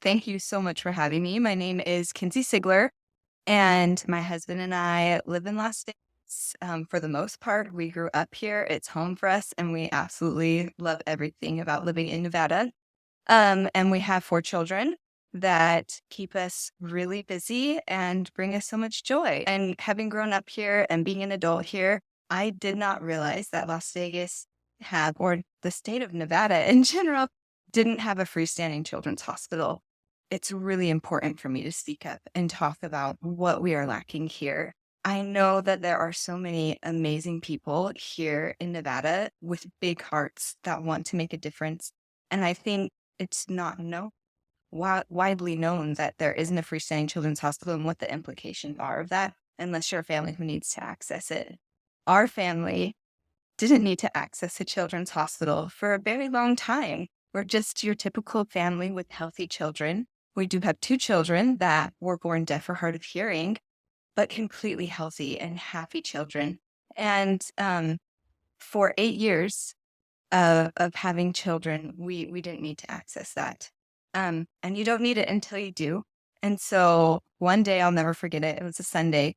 Thank you so much for having me. My name is Kinsey Sigler, and my husband and I live in Las Vegas. For the most part, we grew up here. It's home for us, and we absolutely love everything about living in Nevada. And we have 4 children that keep us really busy and bring us so much joy. And having grown up here and being an adult here, I did not realize that Las Vegas or the state of Nevada in general, didn't have a freestanding children's hospital. It's really important for me to speak up and talk about what we are lacking here. I know that there are so many amazing people here in Nevada with big hearts that want to make a difference. And I think it's not widely known that there isn't a freestanding children's hospital and what the implications are of that, unless you're a family who needs to access it. Our family didn't need to access a children's hospital for a very long time. We're just your typical family with healthy children. We do have 2 children that were born deaf or hard of hearing, but completely healthy and happy children. And for 8 years of having children, we didn't need to access that. And you don't need it until you do. And so one day, I'll never forget it. It was a Sunday.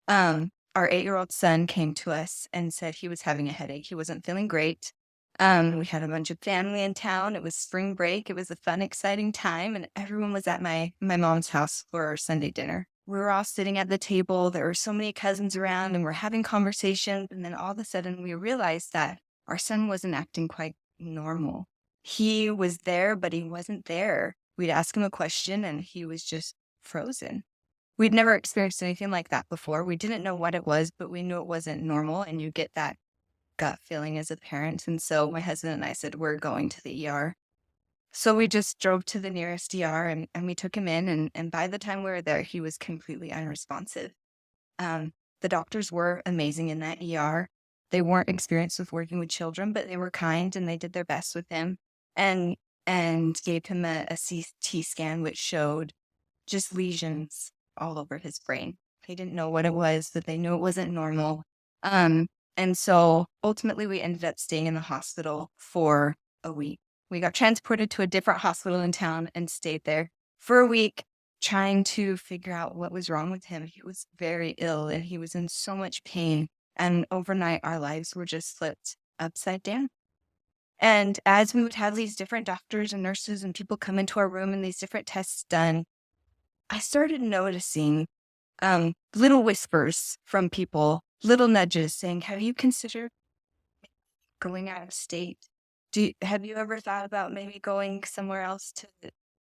Our 8-year-old son came to us and said he was having a headache. He wasn't feeling great. We had a bunch of family in town. It was spring break. It was a fun, exciting time, and everyone was at my mom's house for our Sunday dinner. We were all sitting at the table. There were so many cousins around, and we're having conversations. And then all of a sudden, we realized that our son wasn't acting quite normal. He was there, but he wasn't there. We'd ask him a question, and he was just frozen. We'd never experienced anything like that before. We didn't know what it was, but we knew it wasn't normal. And you get that gut feeling as a parent. And so my husband and I said, we're going to the ER. So we just drove to the nearest ER and we took him in. And by the time we were there, he was completely unresponsive. The doctors were amazing in that ER. They weren't experienced with working with children, but they were kind and they did their best with him and gave him a CT scan, which showed just lesions all over his brain. They didn't know what it was, but they knew it wasn't normal. And so ultimately we ended up staying in the hospital for a week. We got transported to a different hospital in town and stayed there for a week, trying to figure out what was wrong with him. He was very ill and he was in so much pain. And overnight, our lives were just flipped upside down. And as we would have these different doctors and nurses and people come into our room and these different tests done, I started noticing little whispers from people, little nudges saying, have you considered going out of state? Have you ever thought about maybe going somewhere else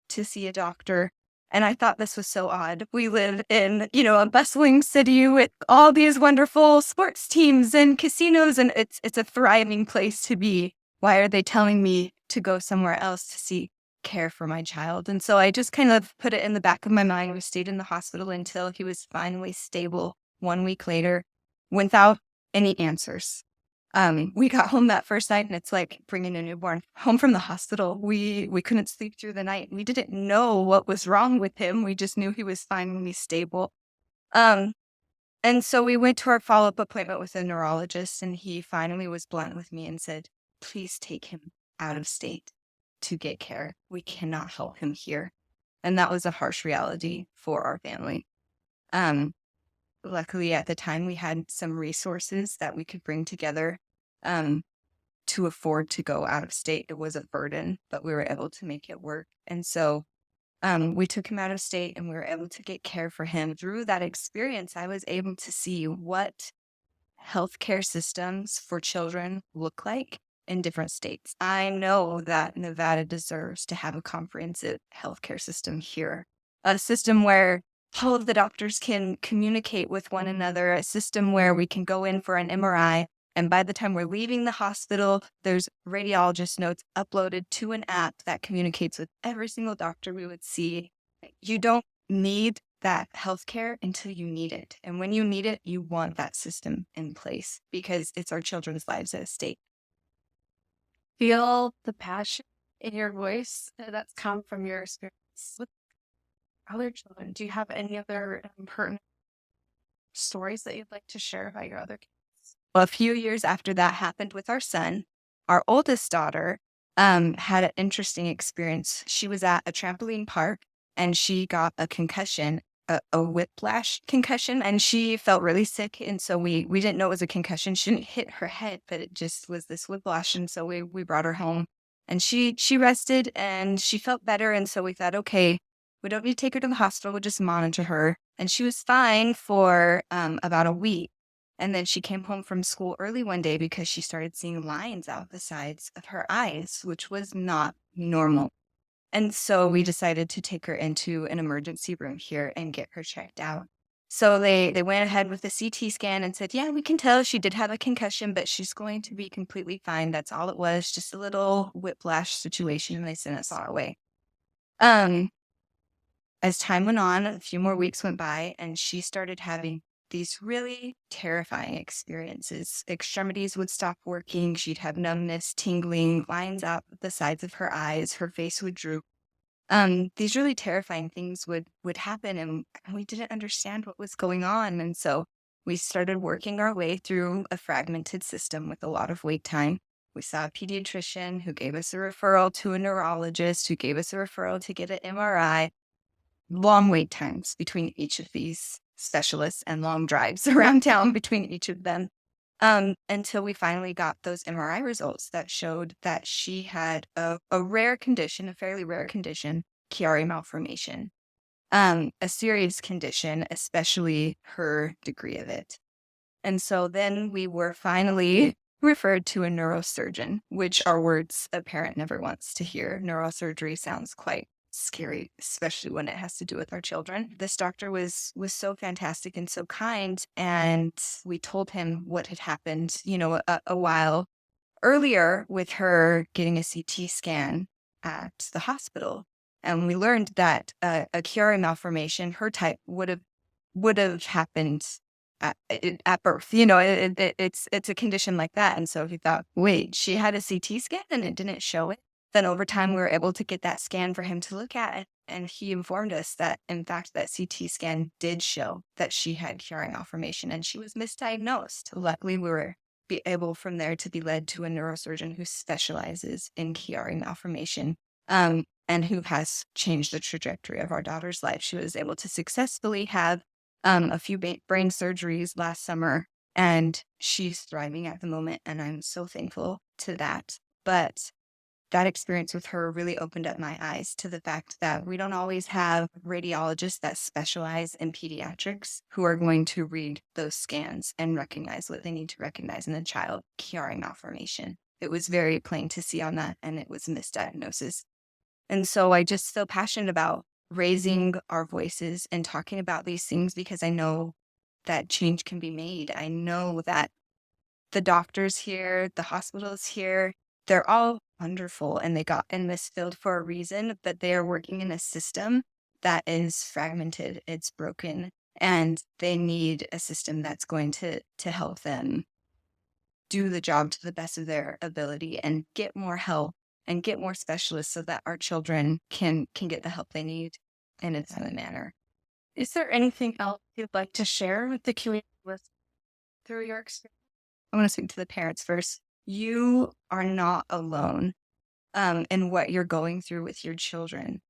to see a doctor? And I thought this was so odd. We live in, a bustling city with all these wonderful sports teams and casinos, and it's a thriving place to be. Why are they telling me to go somewhere else to seek care for my child? And so I just kind of put it in the back of my mind. We stayed in the hospital until he was finally stable 1 week later without any answers. We got home that first night and it's like bringing a newborn home from the hospital. We couldn't sleep through the night. We didn't know what was wrong with him. We just knew he was finally stable. And so we went to our follow-up appointment with a neurologist and he finally was blunt with me and said, please take him out of state to get care. We cannot help him here. And that was a harsh reality for our family. Luckily, at the time, we had some resources that we could bring together to afford to go out of state. It was a burden, but we were able to make it work. And so we took him out of state and we were able to get care for him. Through that experience, I was able to see what healthcare systems for children look like in different states. I know that Nevada deserves to have a comprehensive healthcare system here, a system where all of the doctors can communicate with one another, a system where we can go in for an MRI. And by the time we're leaving the hospital, there's radiologist notes uploaded to an app that communicates with every single doctor we would see. You don't need that healthcare until you need it. And when you need it, you want that system in place because it's our children's lives at stake. Feel the passion in your voice that's come from your experience with other children. Do you have any other pertinent stories that you'd like to share about your other kids? Well, a few years after that happened with our son, our oldest daughter had an interesting experience. She was at a trampoline park and she got a concussion, a whiplash concussion, and she felt really sick. And so we didn't know it was a concussion. She didn't hit her head, but it just was this whiplash. And so we brought her home and she rested and she felt better. And so we thought, okay, we don't need to take her to the hospital. We'll just monitor her. And she was fine for about a week. And then she came home from school early one day because she started seeing lines out the sides of her eyes, which was not normal. And so we decided to take her into an emergency room here and get her checked out. So they went ahead with the CT scan and said, yeah, we can tell she did have a concussion, but she's going to be completely fine. That's all it was, just a little whiplash situation. And they sent us on our way. Um, as time went on, a few more weeks went by, and she started having these really terrifying experiences. Extremities would stop working. She'd have numbness, tingling, lines out the sides of her eyes. Her face would droop. These really terrifying things would happen, and we didn't understand what was going on. And so we started working our way through a fragmented system with a lot of wait time. We saw a pediatrician who gave us a referral to a neurologist who gave us a referral to get an MRI. Long wait times between each of these specialists and long drives around town between each of them, until we finally got those MRI results that showed that she had a rare condition, a fairly rare condition, Chiari malformation, a serious condition, especially her degree of it. And so then we were finally referred to a neurosurgeon, which are words a parent never wants to hear. Neurosurgery sounds quite scary, especially when it has to do with our children. This doctor was so fantastic and so kind, and we told him what had happened, a while earlier with her getting a CT scan at the hospital. And we learned that a Chiari malformation, her type, would have happened at birth. It's a condition like that. And so he thought, wait, she had a CT scan and it didn't show it. Then over time, we were able to get that scan for him to look at. And he informed us that, in fact, that CT scan did show that she had Chiari malformation and she was misdiagnosed. Luckily, we were able from there to be led to a neurosurgeon who specializes in Chiari malformation, and who has changed the trajectory of our daughter's life. She was able to successfully have a few brain surgeries last summer, and she's thriving at the moment. And I'm so thankful to that. But that experience with her really opened up my eyes to the fact that we don't always have radiologists that specialize in pediatrics who are going to read those scans and recognize what they need to recognize in a child, Chiari malformation. It was very plain to see on that, and it was misdiagnosis. And so I just feel passionate about raising our voices and talking about these things because I know that change can be made. I know that the doctors here, the hospitals here, they're all wonderful and they got in this field for a reason, but they are working in a system that is fragmented, it's broken, and they need a system that's going to help them do the job to the best of their ability and get more help and get more specialists so that our children can get the help they need in a timely manner. Is there anything else you'd like to share with the community through your experience? I want to speak to the parents first. You are not alone in what you're going through with your children.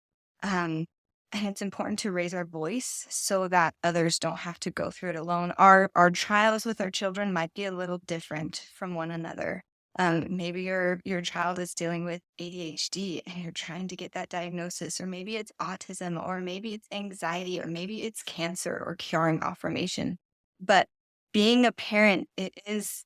And it's important to raise our voice so that others don't have to go through it alone. Our trials with our children might be a little different from one another. Maybe your child is dealing with ADHD and you're trying to get that diagnosis, or maybe it's autism, or maybe it's anxiety, or maybe it's cancer or Chiari malformation. But being a parent, it is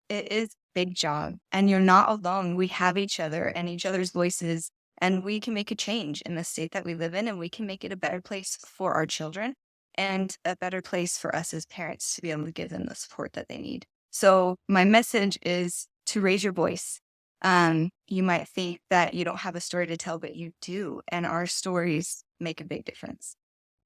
a big job, and you're not alone. We have each other and each other's voices, and we can make a change in the state that we live in, and we can make it a better place for our children and a better place for us as parents to be able to give them the support that they need. So my message is to raise your voice. You might think that you don't have a story to tell, but you do, and our stories make a big difference.